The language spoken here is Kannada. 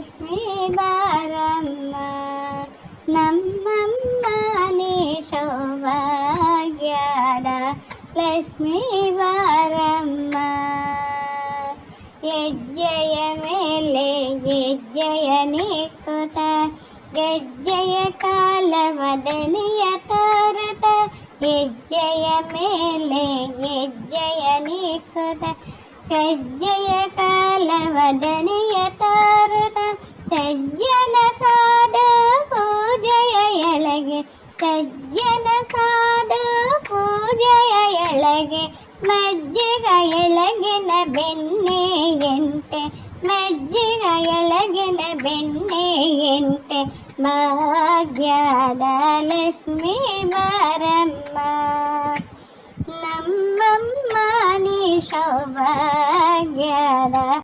ಲಕ್ಷ್ಮೀ ಬಾರಮ್ಮ, ನಮ್ಮಮ್ಮ ನೀ ಸೌಭಾಗ್ಯದ ಲಕ್ಷ್ಮೀ ಬಾರಮ್ಮ. ಹೆಜ್ಜೆಯ ಮೇಲೆ ಹೆಜ್ಜೆಯ ನಿಕ್ಕುತ ಗೆಜ್ಜೆಯ ಕಾಲವದನೆಯ ತೋರುತ, ಹೆಜ್ಜೆಯ ಮೇಲೆ ಹೆಜ್ಜೆಯ ನಿಕ್ಕುತ ಹೆಜ್ಜೆಯ ಕಾಲವದನೆಯ ತೋರುತ, ಸಜ್ಜನ ಸಾಧು ಪೂಜೆಯ ಎಳಗೆ ಸಜ್ಜನ ಸಾಧು ಪೂಜೆಯ ಎಳಗೆ, ಮಜ್ಜಿಗ ಎಳಗಿನ ಬೆಣ್ಣೆಯಂತೆ ಮಜ್ಜಿಗ ಎಳಗಿನ ಬೆಣ್ಣೆಯಂತೆ, ಭಾಗ್ಯದ ಲಕ್ಷ್ಮೀ ಬಾರಮ್ಮ, ನಮ್ಮಮ್ಮ ನೀ ಸೌಭಾಗ್ಯದ